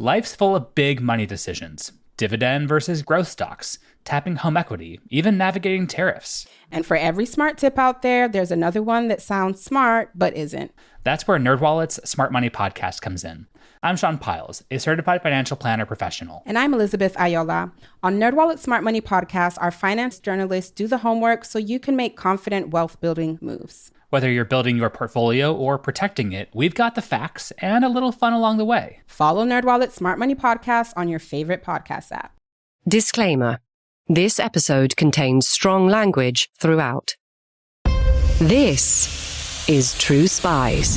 Life's full of big money decisions. Dividend versus growth stocks, tapping home equity, even navigating tariffs. And for every smart tip out there, there's another one that sounds smart but isn't. That's where NerdWallet's Smart Money Podcast comes in. I'm Sean Piles, a certified financial planner professional. And I'm Elizabeth Ayola. On NerdWallet's Smart Money Podcast, our finance journalists do the homework so you can make confident wealth-building moves. Whether you're building your portfolio or protecting it, we've got the facts and a little fun along the way. Follow NerdWallet's Smart Money Podcast on your favorite podcast app. Disclaimer. This episode contains strong language throughout. This is True Spies,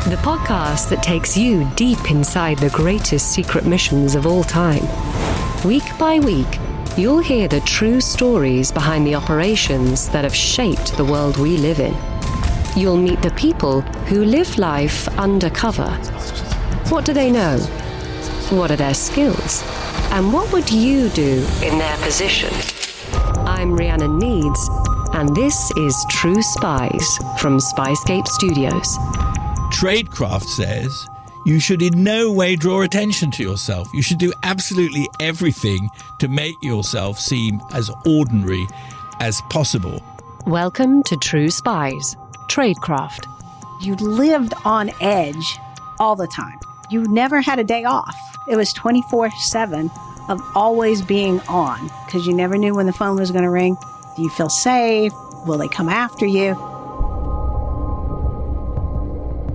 the podcast that takes you deep inside the greatest secret missions of all time. Week by week, you'll hear the true stories behind the operations that have shaped the world we live in. You'll meet the people who live life undercover. What do they know? What are their skills? And what would you do in their position? I'm Rhiannon Neads, and this is True Spies from Spyscape Studios. Tradecraft says you should in no way draw attention to yourself. You should do absolutely everything to make yourself seem as ordinary as possible. Welcome to True Spies, Tradecraft. You lived on edge all the time. You never had a day off. It was 24/7 of always being on because you never knew when the phone was going to ring. Do you feel safe? Will they come after you?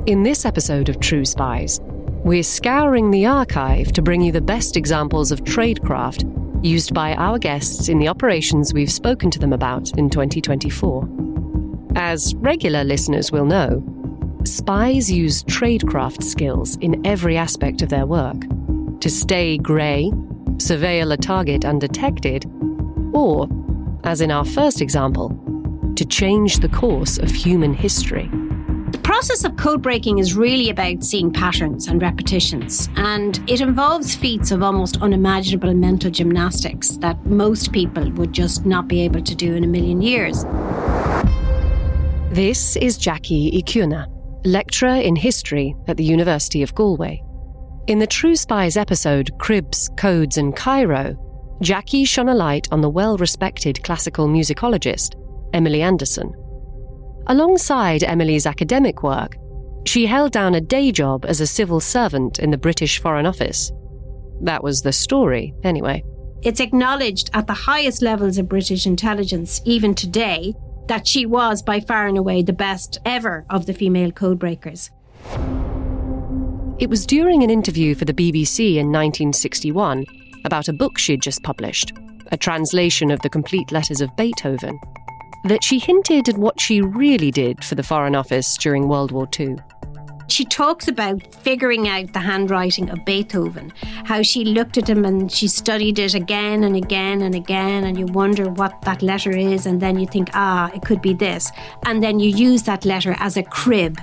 In this episode of True Spies, we're scouring the archive to bring you the best examples of tradecraft used by our guests in the operations we've spoken to them about in 2024. As regular listeners will know, spies use tradecraft skills in every aspect of their work to stay grey, surveil a target undetected, or, as in our first example, to change the course of human history. The process of code breaking is really about seeing patterns and repetitions, and it involves feats of almost unimaginable mental gymnastics that most people would just not be able to do in a million years. This is Jackie Ikuona, lecturer in history at the University of Galway. In the True Spies episode Cribs, Codes and Cairo, Jackie shone a light on the well-respected classical musicologist, Emily Anderson. Alongside Emily's academic work, she held down a day job as a civil servant in the British Foreign Office. That was the story, anyway. It's acknowledged at the highest levels of British intelligence, even today, that she was by far and away the best ever of the female codebreakers. It was during an interview for the BBC in 1961 about a book she'd just published, a translation of the complete letters of Beethoven, that she hinted at what she really did for the Foreign Office during World War II. She talks about figuring out the handwriting of Beethoven, how she looked at him and she studied it again and again and again, and you wonder what that letter is, and then you think, it could be this. And then you use that letter as a crib.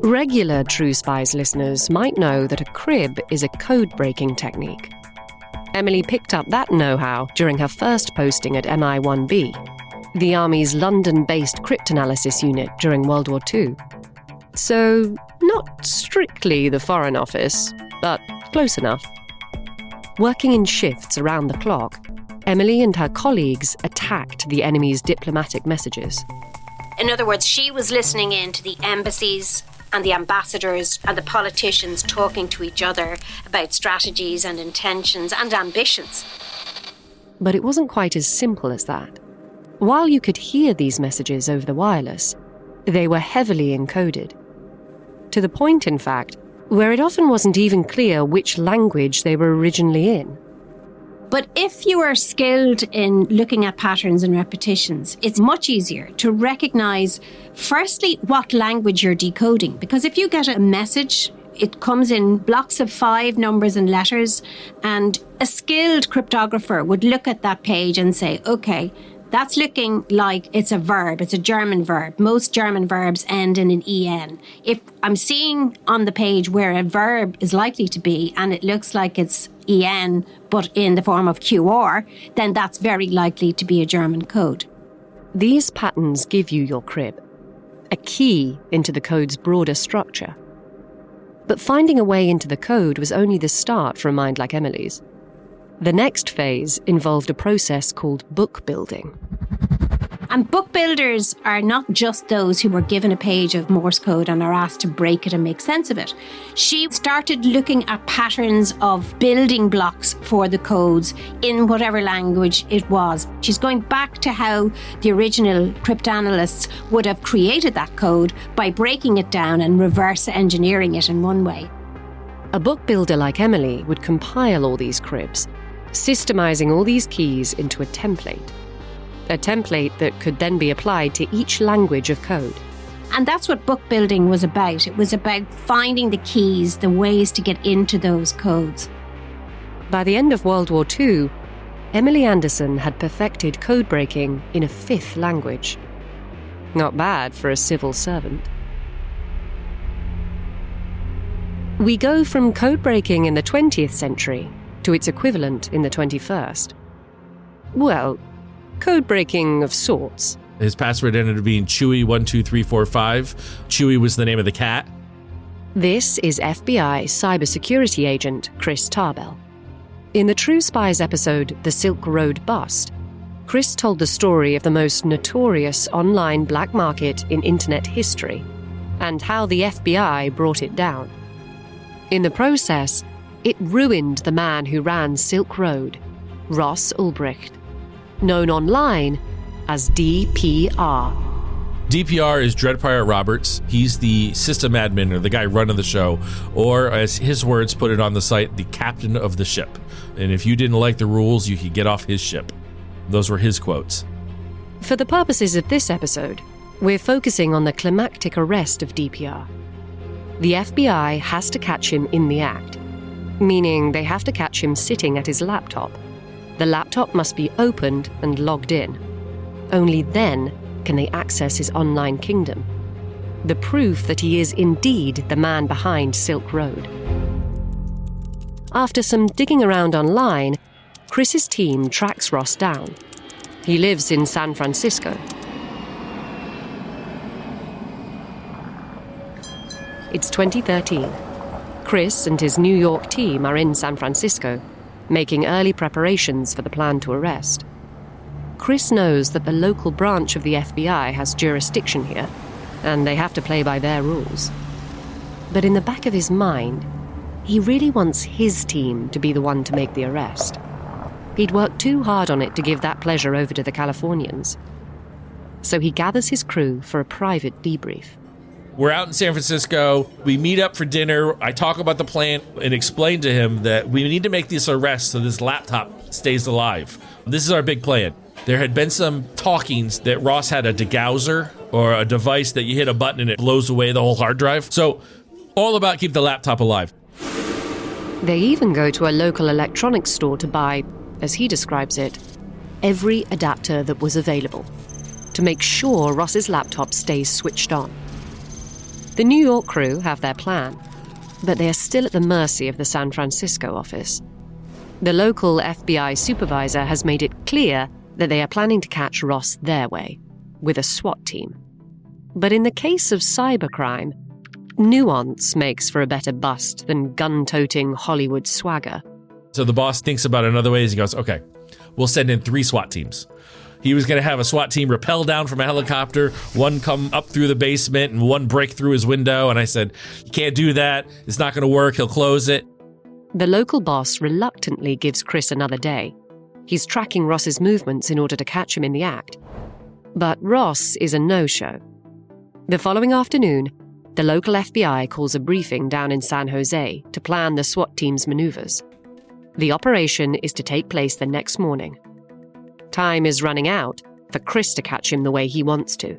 Regular True Spies listeners might know that a crib is a code-breaking technique. Emily picked up that know-how during her first posting at MI1B, the Army's London-based cryptanalysis unit during World War II. So, not strictly the Foreign Office, but close enough. Working in shifts around the clock, Emily and her colleagues attacked the enemy's diplomatic messages. In other words, she was listening in to the embassies and the ambassadors and the politicians talking to each other about strategies and intentions and ambitions. But it wasn't quite as simple as that. While you could hear these messages over the wireless, they were heavily encoded. To the point, in fact, where it often wasn't even clear which language they were originally in. But if you are skilled in looking at patterns and repetitions, it's much easier to recognise, firstly, what language you're decoding. Because if you get a message, it comes in blocks of 5 numbers and letters, and a skilled cryptographer would look at that page and say, okay, that's looking like it's a verb. It's a German verb. Most German verbs end in an en. If I'm seeing on the page where a verb is likely to be and it looks like it's en but in the form of QR, then that's very likely to be a German code. These patterns give you your crib, a key into the code's broader structure. But finding a way into the code was only the start for a mind like Emily's. The next phase involved a process called book building. And book builders are not just those who were given a page of Morse code and are asked to break it and make sense of it. She started looking at patterns of building blocks for the codes in whatever language it was. She's going back to how the original cryptanalysts would have created that code by breaking it down and reverse engineering it in one way. A book builder like Emily would compile all these cribs, systemizing all these keys into a template that could then be applied to each language of code. And that's what book building was about. It was about finding the keys, the ways to get into those codes. By the end of World War II, Emily Anderson had perfected code breaking in a 5th language. Not bad for a civil servant. We go from code breaking in the 20th century to its equivalent in the 21st. Well, code breaking of sorts. His password ended up being Chewy12345. Chewy was the name of the cat. This is FBI cybersecurity agent Chris Tarbell. In the True Spies episode, The Silk Road Bust, Chris told the story of the most notorious online black market in internet history and how the FBI brought it down. In the process, it ruined the man who ran Silk Road, Ross Ulbricht, known online as DPR. DPR is Dread Pirate Roberts. He's the system admin, or the guy running the show, or as his words put it on the site, the captain of the ship. And if you didn't like the rules, you could get off his ship. Those were his quotes. For the purposes of this episode, we're focusing on the climactic arrest of DPR. The FBI has to catch him in the act, meaning they have to catch him sitting at his laptop. The laptop must be opened and logged in. Only then can they access his online kingdom, the proof that he is indeed the man behind Silk Road. After some digging around online, Chris's team tracks Ross down. He lives in San Francisco. It's 2013. Chris and his New York team are in San Francisco, making early preparations for the plan to arrest. Chris knows that the local branch of the FBI has jurisdiction here, and they have to play by their rules. But in the back of his mind, he really wants his team to be the one to make the arrest. He'd worked too hard on it to give that pleasure over to the Californians. So he gathers his crew for a private debrief. We're out in San Francisco. We meet up for dinner. I talk about the plan and explain to him that we need to make this arrest so this laptop stays alive. This is our big plan. There had been some talkings that Ross had a degausser, or a device that you hit a button and it blows away the whole hard drive. So all about keep the laptop alive. They even go to a local electronics store to buy, as he describes it, every adapter that was available to make sure Ross's laptop stays switched on. The New York crew have their plan, but they are still at the mercy of the San Francisco office. The local FBI supervisor has made it clear that they are planning to catch Ross their way, with a SWAT team. But in the case of cybercrime, nuance makes for a better bust than gun-toting Hollywood swagger. So the boss thinks about it in other ways. He goes, okay, we'll send in 3 SWAT teams. He was going to have a SWAT team rappel down from a helicopter, one come up through the basement, and one break through his window. And I said, you can't do that. It's not going to work. He'll close it. The local boss reluctantly gives Chris another day. He's tracking Ross's movements in order to catch him in the act. But Ross is a no-show. The following afternoon, the local FBI calls a briefing down in San Jose to plan the SWAT team's maneuvers. The operation is to take place the next morning. Time is running out for Chris to catch him the way he wants to.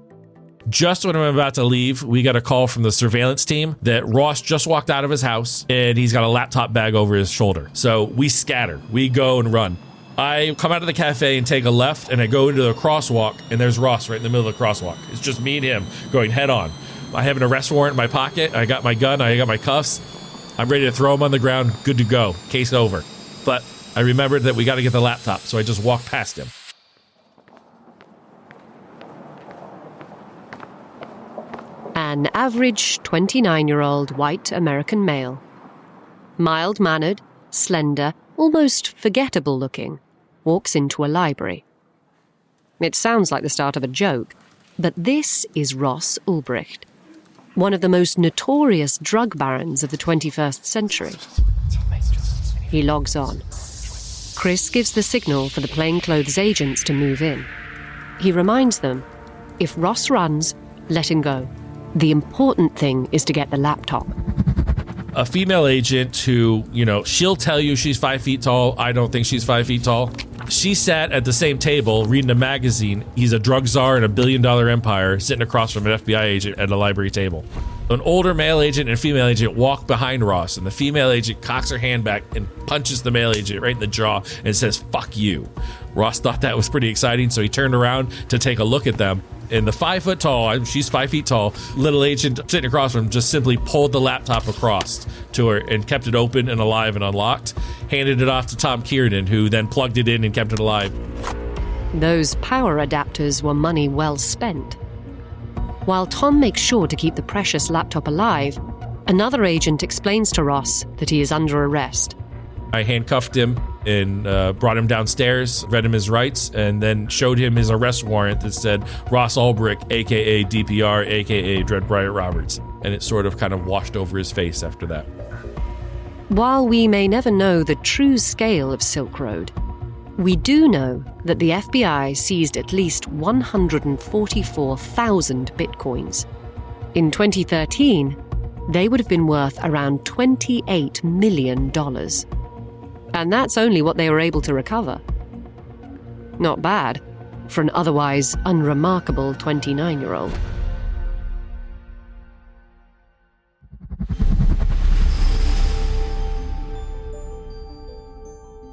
Just when I'm about to leave, we got a call from the surveillance team that Ross just walked out of his house and he's got a laptop bag over his shoulder. So we scatter. We go and run. I come out of the cafe and take a left, and I go into the crosswalk, and there's Ross right in the middle of the crosswalk. It's just me and him going head on. I have an arrest warrant in my pocket. I got my gun. I got my cuffs. I'm ready to throw him on the ground. Good to go. Case over. But I remembered that we got to get the laptop, so I just walked past him. An average 29-year-old white American male. Mild-mannered, slender, almost forgettable-looking, walks into a library. It sounds like the start of a joke, but this is Ross Ulbricht, one of the most notorious drug barons of the 21st century. He logs on. Chris gives the signal for the plainclothes agents to move in. He reminds them, if Ross runs, let him go. The important thing is to get the laptop. A female agent who, she'll tell you she's 5 feet tall. I don't think she's 5 feet tall. She sat at the same table reading a magazine. He's a drug czar in a billion-dollar empire sitting across from an FBI agent at a library table. An older male agent and female agent walk behind Ross, and the female agent cocks her hand back and punches the male agent right in the jaw and says, "Fuck you." Ross thought that was pretty exciting, so he turned around to take a look at them. And the 5 foot tall, she's 5 feet tall, little agent sitting across from him just simply pulled the laptop across to her and kept it open and alive and unlocked, handed it off to Tom Kiernan, who then plugged it in and kept it alive. Those power adapters were money well spent. While Tom makes sure to keep the precious laptop alive, another agent explains to Ross that he is under arrest. I handcuffed him and brought him downstairs, read him his rights, and then showed him his arrest warrant that said Ross Ulbricht, a.k.a. DPR, a.k.a. Dread Bryant Roberts. And it sort of kind of washed over his face after that. While we may never know the true scale of Silk Road, we do know that the FBI seized at least 144,000 bitcoins. In 2013, they would have been worth around $28 million. And that's only what they were able to recover. Not bad for an otherwise unremarkable 29-year-old.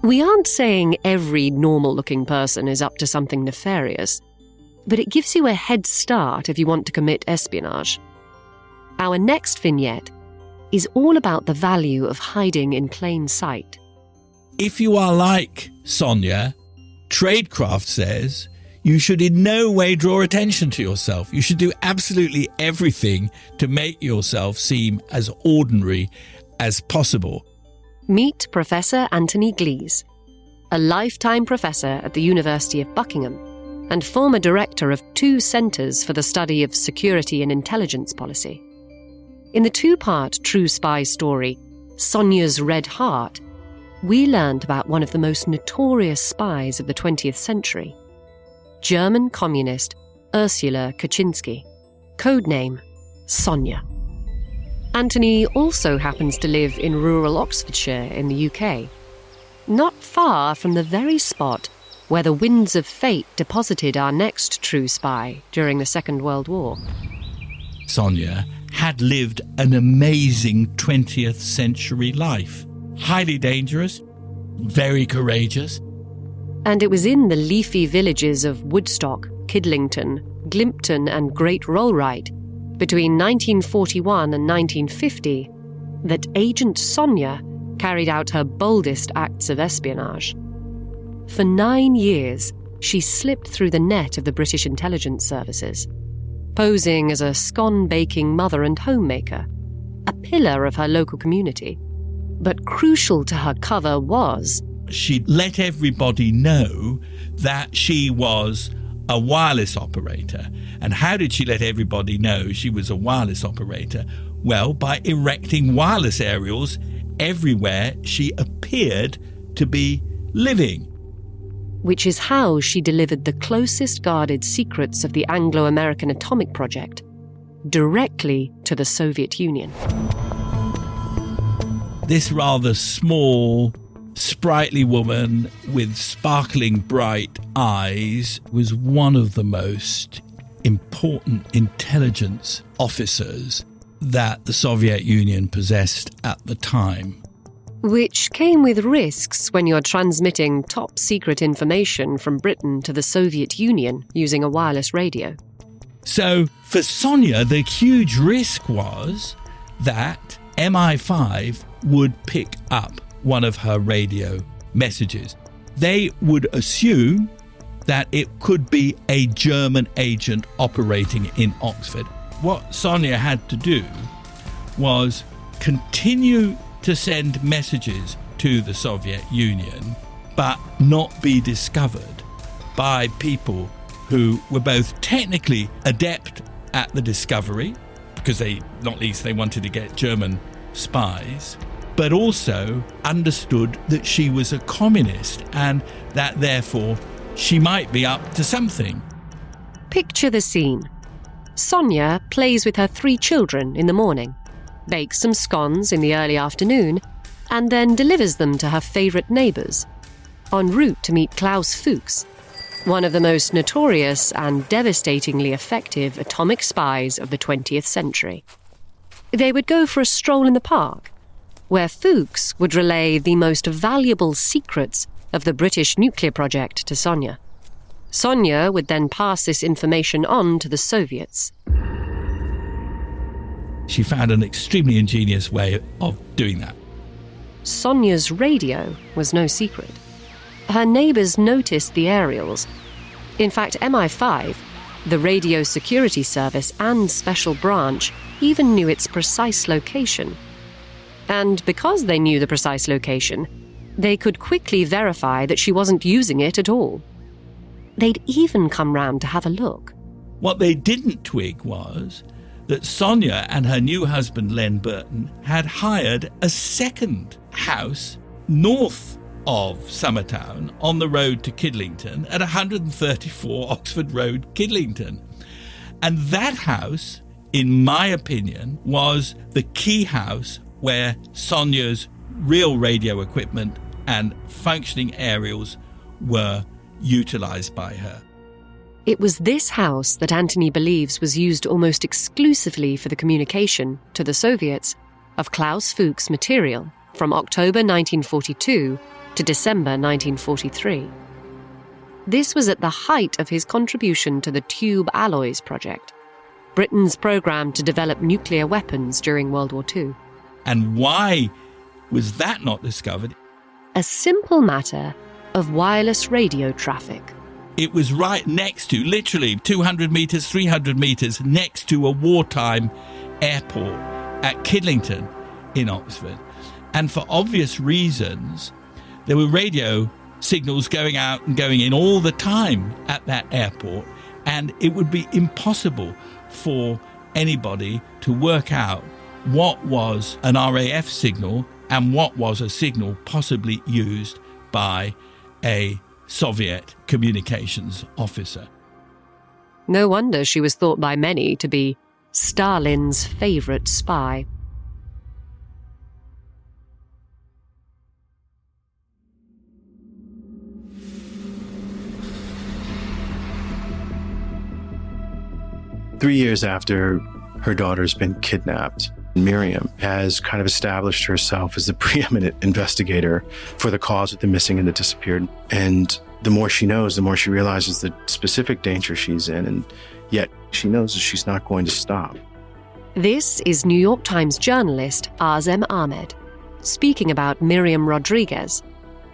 We aren't saying every normal-looking person is up to something nefarious, but it gives you a head start if you want to commit espionage. Our next vignette is all about the value of hiding in plain sight. If you are like Sonia, Tradecraft says you should in no way draw attention to yourself. You should do absolutely everything to make yourself seem as ordinary as possible. Meet Professor Anthony Glees, a lifetime professor at the University of Buckingham and former director of 2 centres for the study of security and intelligence policy. In the 2-part True Spy story, Sonia's Red Heart, we learned about one of the most notorious spies of the 20th century, German communist Ursula Kaczynski, codename Sonia. Anthony also happens to live in rural Oxfordshire in the UK, not far from the very spot where the winds of fate deposited our next true spy during the Second World War. Sonia had lived an amazing 20th century life. Highly dangerous, very courageous. And it was in the leafy villages of Woodstock, Kidlington, Glimpton and Great Rollright between 1941 and 1950 that Agent Sonia carried out her boldest acts of espionage. For 9 years, she slipped through the net of the British intelligence services, posing as a scone-baking mother and homemaker, a pillar of her local community. But crucial to her cover was she let everybody know that she was a wireless operator. And how did she let everybody know she was a wireless operator? Well, by erecting wireless aerials everywhere she appeared to be living. Which is how she delivered the closest guarded secrets of the Anglo-American atomic project directly to the Soviet Union. This rather small, sprightly woman with sparkling bright eyes was one of the most important intelligence officers that the Soviet Union possessed at the time. Which came with risks when you're transmitting top-secret information from Britain to the Soviet Union using a wireless radio. So, for Sonia, the huge risk was that MI5 would pick up one of her radio messages. They would assume that it could be a German agent operating in Oxford. what Sonia had to do was continue to send messages to the Soviet Union, but not be discovered by people who were both technically adept at the discovery, because not least they wanted to get German spies, but also understood that she was a communist and that therefore she might be up to something. Picture the scene. Sonia plays with her 3 children in the morning, bakes some scones in the early afternoon, and then delivers them to her favourite neighbours, en route to meet Klaus Fuchs, one of the most notorious and devastatingly effective atomic spies of the 20th century. They would go for a stroll in the park, where Fuchs would relay the most valuable secrets of the British nuclear project to Sonia. Sonia would then pass this information on to the Soviets. She found an extremely ingenious way of doing that. Sonia's radio was no secret. Her neighbours noticed the aerials. In fact, MI5, the radio security service and special branch, even knew its precise location. And because they knew the precise location, they could quickly verify that she wasn't using it at all. They'd even come round to have a look. What they didn't twig was that Sonia and her new husband Len Burton had hired a second house north of Summertown on the road to Kidlington at 134 Oxford Road, Kidlington. And that house, in my opinion, was the key house where Sonia's real radio equipment and functioning aerials were utilised by her. It was this house that Anthony believes was used almost exclusively for the communication to the Soviets of Klaus Fuchs' material from October 1942 to December 1943. This was at the height of his contribution to the Tube Alloys project, Britain's programme to develop nuclear weapons during World War II. And why was that not discovered? A simple matter of wireless radio traffic. It was right next to, literally 200 metres, 300 metres, next to a wartime airport at Kidlington in Oxford. And for obvious reasons, there were radio signals going out and going in all the time at that airport, and it would be impossible for anybody to work out what was an RAF signal and what was a signal possibly used by a Soviet communications officer. No wonder she was thought by many to be Stalin's favourite spy. Three years after her daughter's been kidnapped, Miriam has kind of established herself as the preeminent investigator for the cause of the missing and the disappeared. And the more she knows, the more she realizes the specific danger she's in, and yet she knows that she's not going to stop. This is New York Times journalist Azem Ahmed speaking about Miriam Rodriguez,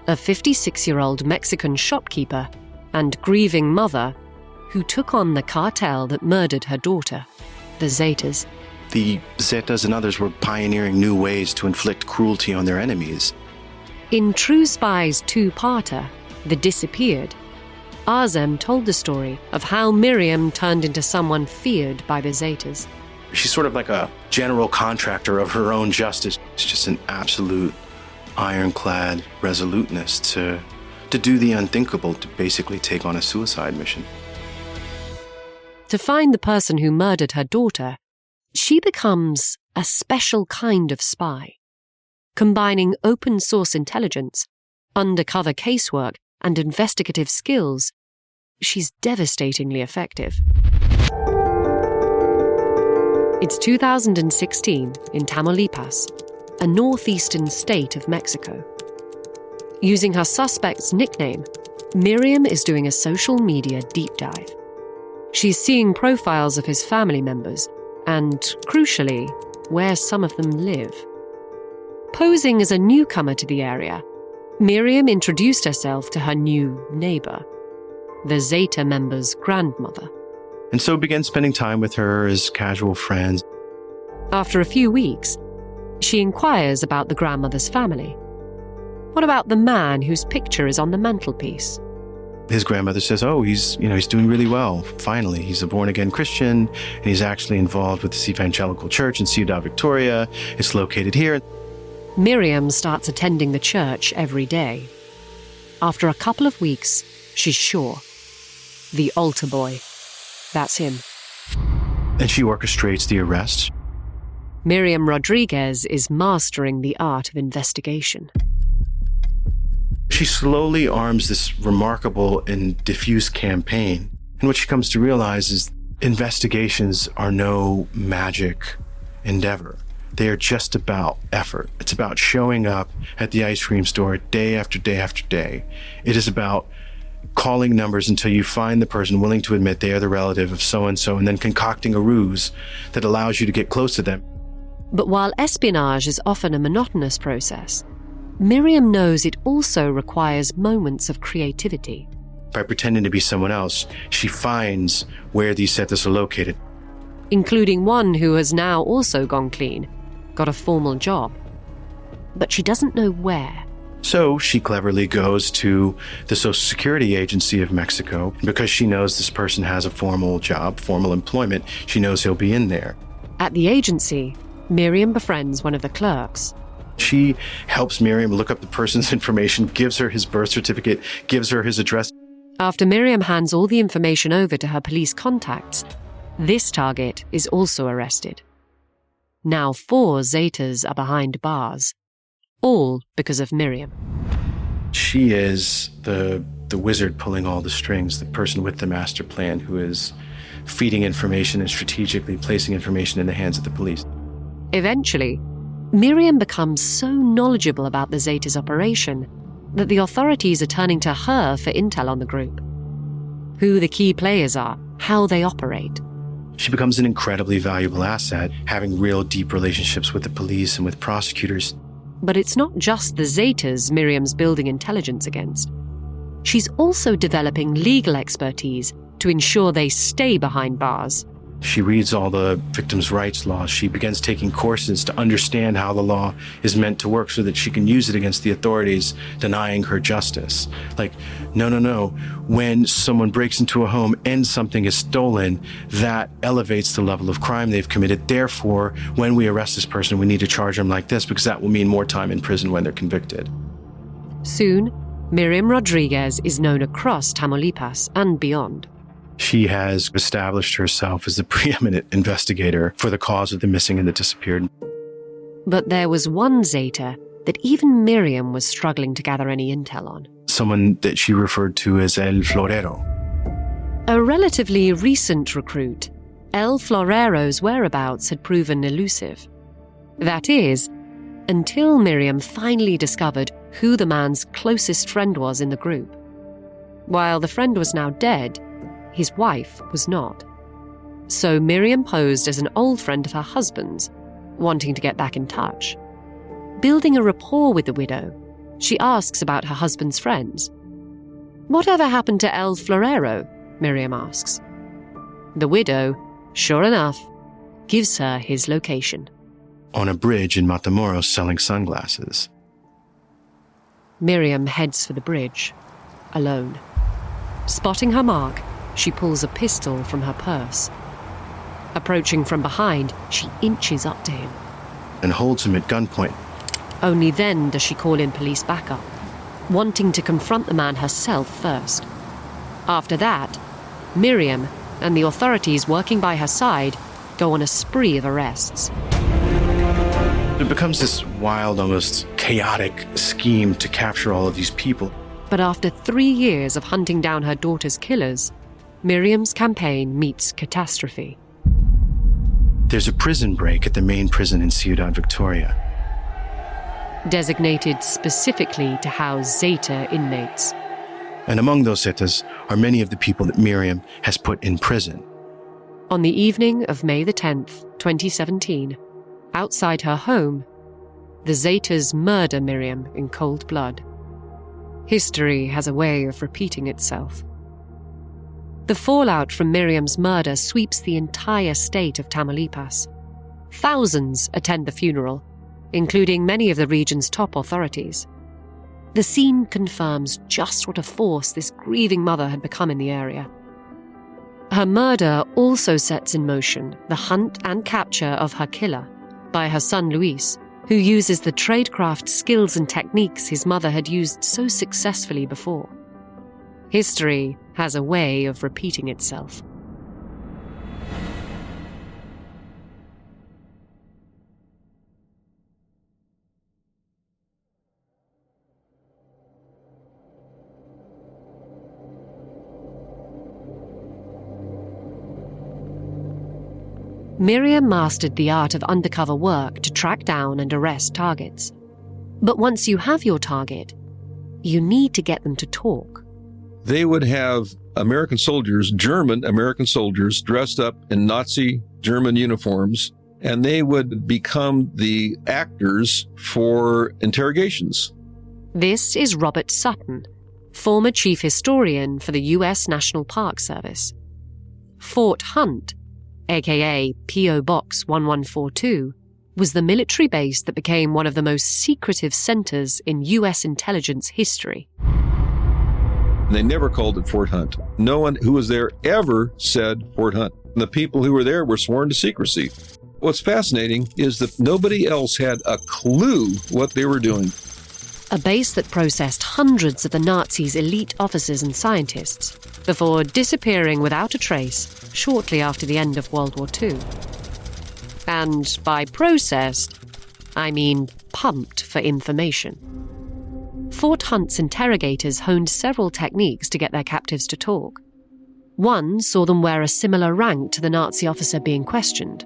a 56-year-old Mexican shopkeeper and grieving mother who took on the cartel that murdered her daughter, the Zetas. The Zetas and others were pioneering new ways to inflict cruelty on their enemies. In True Spies two-parter, The Disappeared, Azem told the story of how Miriam turned into someone feared by the Zetas. She's sort of like a general contractor of her own justice. It's just an absolute ironclad resoluteness to do the unthinkable, to basically take on a suicide mission. To find the person who murdered her daughter, she becomes a special kind of spy, combining open-source intelligence, undercover casework, and investigative skills. She's devastatingly effective. It's 2016 in Tamaulipas, a northeastern state of Mexico. Using her suspect's nickname, Miriam is doing a social media deep dive. She's seeing profiles of his family members and, crucially, where some of them live. Posing as a newcomer to the area, Miriam introduced herself to her new neighbor, the Zeta member's grandmother. and so began spending time with her as casual friends. After a few weeks, she inquires about the grandmother's family. What about the man whose picture is on the mantelpiece? His grandmother says, he's doing really well. Finally, he's a born-again Christian, and he's actually involved with this evangelical church in Ciudad Victoria. It's located here. Miriam starts attending the church every day. After a couple of weeks, she's sure. The altar boy. That's him. And she orchestrates the arrest. Miriam Rodriguez is mastering the art of investigation. She slowly arms this remarkable and diffuse campaign. And what she comes to realize is investigations are no magic endeavor. They are just about effort. It's about showing up at the ice cream store day after day after day. It is about calling numbers until you find the person willing to admit they are the relative of so-and-so, and then concocting a ruse that allows you to get close to them. But while espionage is often a monotonous process, Miriam knows it also requires moments of creativity. By pretending to be someone else, she finds where these setters are located. Including one who has now also gone clean, got a formal job. But she doesn't know where. So she cleverly goes to the Social Security Agency of Mexico. And because she knows this person has a formal job, formal employment, she knows he'll be in there. At the agency, Miriam befriends one of the clerks. She helps Miriam look up the person's information, gives her his birth certificate, gives her his address. After Miriam hands all the information over to her police contacts, this target is also arrested. Now 4 Zetas are behind bars, all because of Miriam. She is the wizard pulling all the strings, the person with the master plan who is feeding information and strategically placing information in the hands of the police. Eventually, Miriam becomes so knowledgeable about the Zetas' operation that the authorities are turning to her for intel on the group. Who the key players are, how they operate. She becomes an incredibly valuable asset, having real deep relationships with the police and with prosecutors. But it's not just the Zetas Miriam's building intelligence against. She's also developing legal expertise to ensure they stay behind bars. She reads all the victims' rights laws. She begins taking courses to understand how the law is meant to work so that she can use it against the authorities denying her justice. Like, no. When someone breaks into a home and something is stolen, that elevates the level of crime they've committed. Therefore, when we arrest this person, we need to charge them like this because that will mean more time in prison when they're convicted. Soon, Miriam Rodriguez is known across Tamaulipas and beyond. She has established herself as the preeminent investigator for the cause of the missing and the disappeared. But there was one Zeta that even Miriam was struggling to gather any intel on. Someone that she referred to as El Florero. A relatively recent recruit, El Florero's whereabouts had proven elusive. That is, until Miriam finally discovered who the man's closest friend was in the group. While the friend was now dead, his wife was not. So Miriam posed as an old friend of her husband's, wanting to get back in touch. Building a rapport with the widow, she asks about her husband's friends. Whatever happened to El Florero? Miriam asks. The widow, sure enough, gives her his location. On a bridge in Matamoros selling sunglasses. Miriam heads for the bridge, alone. Spotting her mark, she pulls a pistol from her purse. Approaching from behind, she inches up to him. And holds him at gunpoint. Only then does she call in police backup, wanting to confront the man herself first. After that, Miriam and the authorities working by her side go on a spree of arrests. It becomes this wild, almost chaotic scheme to capture all of these people. But after 3 years of hunting down her daughter's killers, Miriam's campaign meets catastrophe. There's a prison break at the main prison in Ciudad Victoria. Designated specifically to house Zeta inmates. And among those Zetas are many of the people that Miriam has put in prison. On the evening of May the 10th, 2017, outside her home, the Zetas murder Miriam in cold blood. History has a way of repeating itself. The fallout from Miriam's murder sweeps the entire state of Tamaulipas. Thousands attend the funeral, including many of the region's top authorities. The scene confirms just what a force this grieving mother had become in the area. Her murder also sets in motion the hunt and capture of her killer by her son Luis, who uses the Tradecraft skills and techniques his mother had used so successfully before. History has a way of repeating itself. Miriam mastered the art of undercover work to track down and arrest targets. But once you have your target, you need to get them to talk. They would have American soldiers, German American soldiers, dressed up in Nazi German uniforms, and they would become the actors for interrogations. This is Robert Sutton, former chief historian for the U.S. National Park Service. Fort Hunt, aka P.O. Box 1142, was the military base that became one of the most secretive centers in U.S. intelligence history. They never called it Fort Hunt. No one who was there ever said Fort Hunt. The people who were there were sworn to secrecy. What's fascinating is that nobody else had a clue what they were doing. A base that processed hundreds of the Nazis' elite officers and scientists before disappearing without a trace shortly after the end of World War II. And by processed, I mean pumped for information. Fort Hunt's interrogators honed several techniques to get their captives to talk. One saw them wear a similar rank to the Nazi officer being questioned,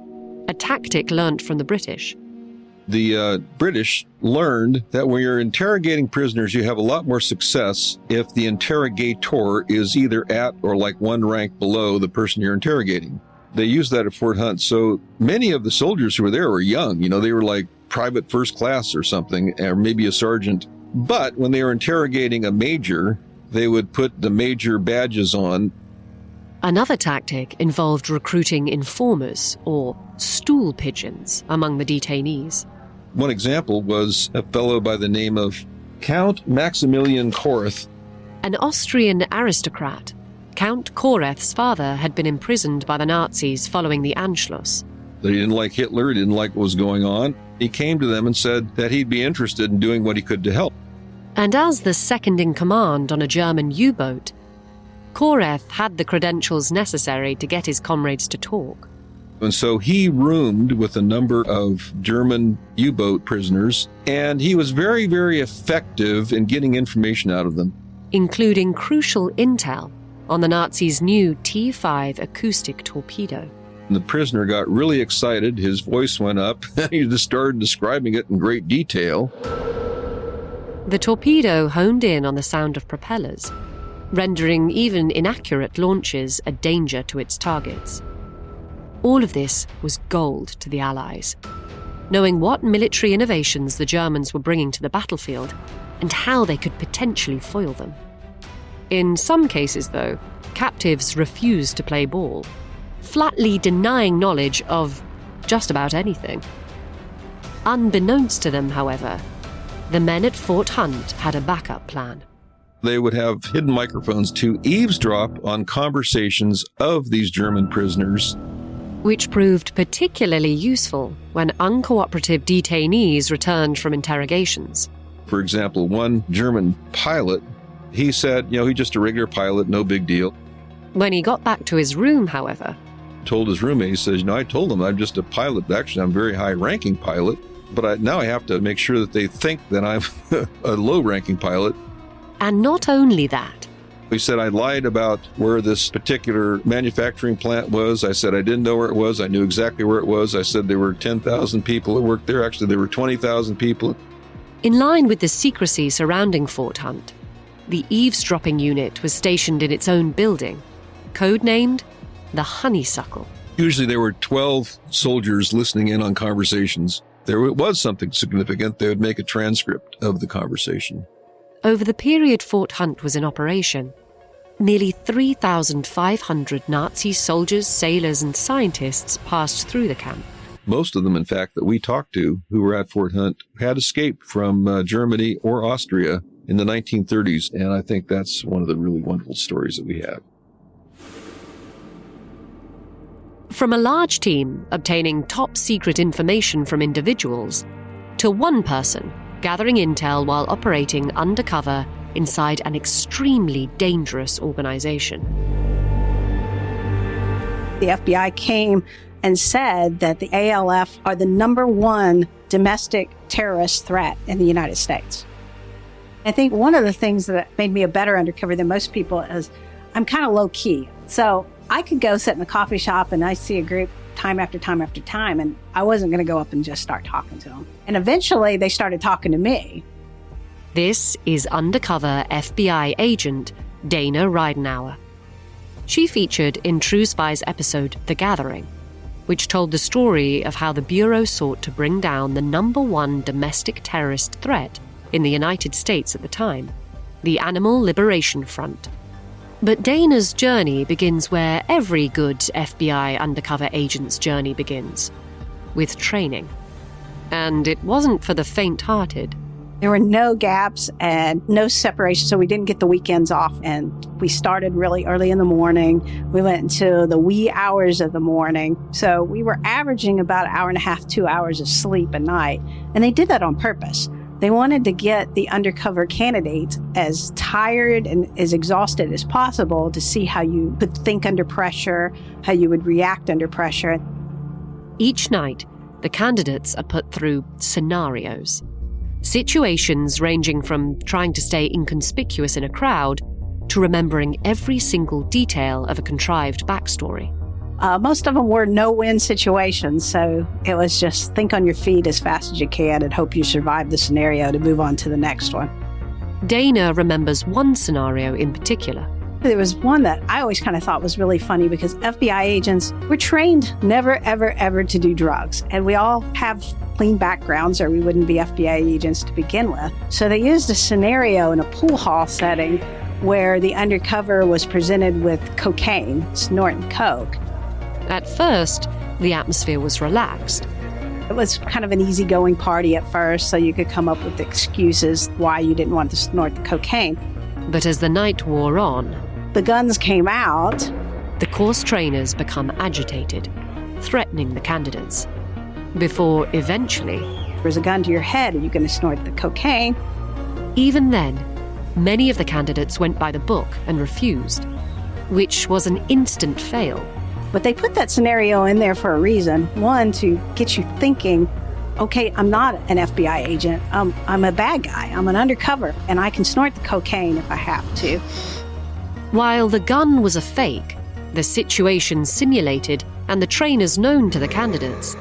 a tactic learnt from the British. The British learned that when you're interrogating prisoners, you have a lot more success if the interrogator is either at or like one rank below the person you're interrogating. They used that at Fort Hunt. So many of the soldiers who were there were young. They were like private first class or something, or maybe a sergeant. But when they were interrogating a major, they would put the major badges on. Another tactic involved recruiting informers, or stool pigeons, among the detainees. One example was a fellow by the name of Count Maximilian Korth. An Austrian aristocrat, Count Koreth's father had been imprisoned by the Nazis following the Anschluss. He didn't like Hitler, he didn't like what was going on. He came to them and said that he'd be interested in doing what he could to help. And as the second-in-command on a German U-boat, Koreth had the credentials necessary to get his comrades to talk. And so he roomed with a number of German U-boat prisoners, and he was very, very effective in getting information out of them. Including crucial intel on the Nazis' new T-5 acoustic torpedo. The prisoner got really excited, his voice went up, and he just started describing it in great detail. The torpedo honed in on the sound of propellers, rendering even inaccurate launches a danger to its targets. All of this was gold to the Allies, knowing what military innovations the Germans were bringing to the battlefield and how they could potentially foil them. In some cases, though, captives refused to play ball, flatly denying knowledge of just about anything. Unbeknownst to them, however, the men at Fort Hunt had a backup plan. They would have hidden microphones to eavesdrop on conversations of these German prisoners, which proved particularly useful when uncooperative detainees returned from interrogations. For example, one German pilot, he said, he's just a regular pilot, no big deal. When he got back to his room, however, told his roommate, he says, I told them I'm just a pilot. Actually, I'm a very high-ranking pilot, but now I have to make sure that they think that I'm a low-ranking pilot. And not only that. He said, I lied about where this particular manufacturing plant was. I said I didn't know where it was. I knew exactly where it was. I said there were 10,000 people that worked there. Actually, there were 20,000 people. In line with the secrecy surrounding Fort Hunt, the eavesdropping unit was stationed in its own building, codenamed the Honeysuckle. Usually there were 12 soldiers listening in on conversations. There was something significant. They would make a transcript of the conversation. Over the period Fort Hunt was in operation, Nearly 3,500 Nazi soldiers, sailors, and scientists passed through the camp. Most of them, in fact, that we talked to who were at Fort Hunt had escaped from Germany or Austria in the 1930s. And I think that's one of the really wonderful stories that we have. From a large team obtaining top-secret information from individuals, to one person gathering intel while operating undercover inside an extremely dangerous organization. The FBI came and said that the ALF are the #1 domestic terrorist threat in the United States. I think one of the things that made me a better undercover than most people is I'm kind of low-key. So I could go sit in the coffee shop and I see a group time after time after time, and I wasn't going to go up and just start talking to them. And eventually they started talking to me. This is undercover FBI agent Dana Ridenauer. She featured in True Spies episode The Gathering, which told the story of how the Bureau sought to bring down the #1 domestic terrorist threat in the United States at the time, the Animal Liberation Front. But Dana's journey begins where every good FBI undercover agent's journey begins, with training. And it wasn't for the faint-hearted. There were no gaps and no separation, so we didn't get the weekends off. And we started really early in the morning. We went into the wee hours of the morning. So we were averaging about an hour and a half, 2 hours of sleep a night. And they did that on purpose. They wanted to get the undercover candidates as tired and as exhausted as possible to see how you could think under pressure, how you would react under pressure. Each night, the candidates are put through scenarios. Situations ranging from trying to stay inconspicuous in a crowd to remembering every single detail of a contrived backstory. Most of them were no-win situations, so it was just think on your feet as fast as you can and hope you survive the scenario to move on to the next one. Dana remembers one scenario in particular. There was one that I always kind of thought was really funny because FBI agents were trained never, ever, ever to do drugs. And we all have clean backgrounds or we wouldn't be FBI agents to begin with. So they used a scenario in a pool hall setting where the undercover was presented with cocaine, snorting coke. At first, the atmosphere was relaxed. It was kind of an easygoing party at first, so you could come up with excuses why you didn't want to snort the cocaine. But as the night wore on, the guns came out. The course trainers become agitated, threatening the candidates. Before eventually, there's a gun to your head, are you going to snort the cocaine? Even then, many of the candidates went by the book and refused, which was an instant fail. But they put that scenario in there for a reason. One, to get you thinking, okay, I'm not an FBI agent. I'm a bad guy. I'm an undercover, and I can snort the cocaine if I have to. While the gun was a fake, the situation simulated, and the trainers known to the candidates,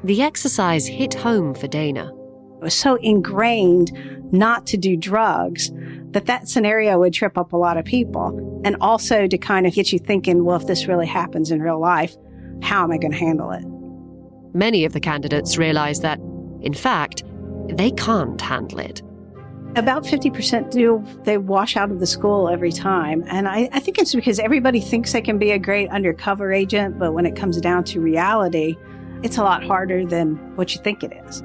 the exercise hit home for Dana. It was so ingrained not to do drugs that scenario would trip up a lot of people. And also to kind of get you thinking, well, if this really happens in real life, how am I going to handle it? Many of the candidates realize that, in fact, they can't handle it. About 50% do. They wash out of the school every time. And I think it's because everybody thinks they can be a great undercover agent, but when it comes down to reality, it's a lot harder than what you think it is.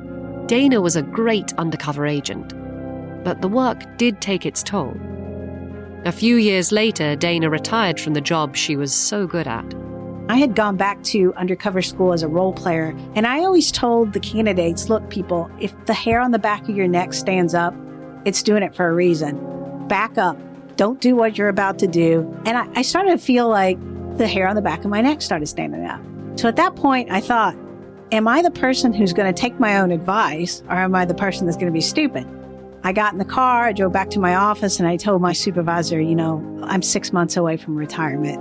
Dana was a great undercover agent, but the work did take its toll. A few years later, Dana retired from the job she was so good at. I had gone back to undercover school as a role player, and I always told the candidates, look, people, if the hair on the back of your neck stands up, it's doing it for a reason. Back up. Don't do what you're about to do. And I started to feel like the hair on the back of my neck started standing up. So at that point, I thought, am I the person who's going to take my own advice, or am I the person that's going to be stupid? I got in the car, I drove back to my office, and I told my supervisor, I'm 6 months away from retirement.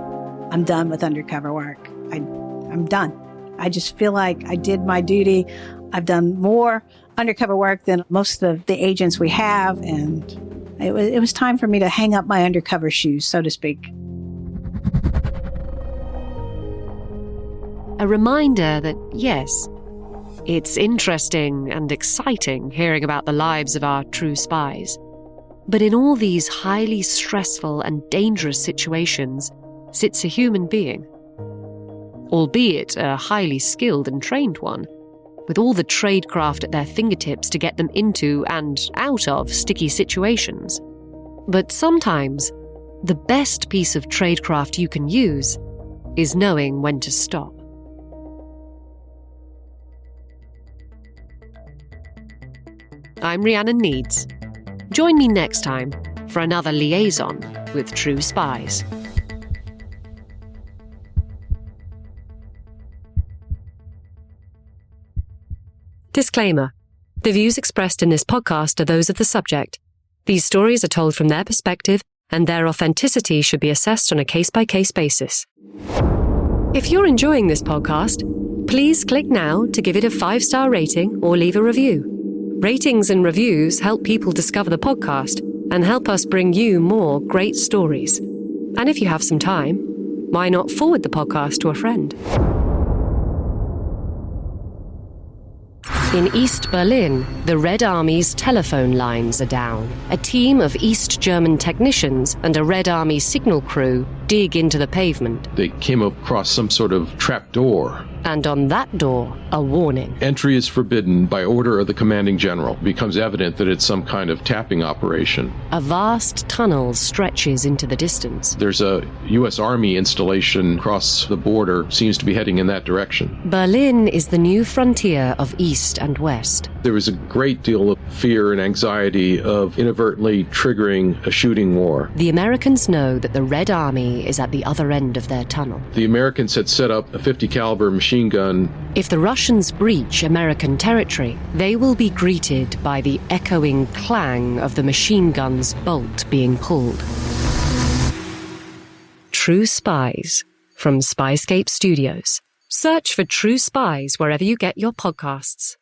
I'm done with undercover work. I'm done. I just feel like I did my duty. I've done more undercover work than most of the agents we have, and it was time for me to hang up my undercover shoes, so to speak. A reminder that, yes, it's interesting and exciting hearing about the lives of our true spies. But in all these highly stressful and dangerous situations sits a human being, albeit a highly skilled and trained one, with all the tradecraft at their fingertips to get them into and out of sticky situations. But sometimes, the best piece of tradecraft you can use is knowing when to stop. I'm Rhiannon Neads. Join me next time for another liaison with True Spies. Disclaimer. The views expressed in this podcast are those of the subject. These stories are told from their perspective, and their authenticity should be assessed on a case-by-case basis. If you're enjoying this podcast, please click now to give it a 5-star rating or leave a review. Ratings and reviews help people discover the podcast and help us bring you more great stories. And if you have some time, why not forward the podcast to a friend? In East Berlin, the Red Army's telephone lines are down. A team of East German technicians and a Red Army signal crew dig into the pavement. They came across some sort of trap door. And on that door, a warning. Entry is forbidden by order of the commanding general. It becomes evident that it's some kind of tapping operation. A vast tunnel stretches into the distance. There's a U.S. Army installation across the border, seems to be heading in that direction. Berlin is the new frontier of East and West. There was a great deal of fear and anxiety of inadvertently triggering a shooting war. The Americans know that the Red Army is at the other end of their tunnel. The Americans had set up a .50 caliber machine gun. If the Russians breach American territory, they will be greeted by the echoing clang of the machine gun's bolt being pulled. True Spies from Spyscape Studios. Search for True Spies wherever you get your podcasts.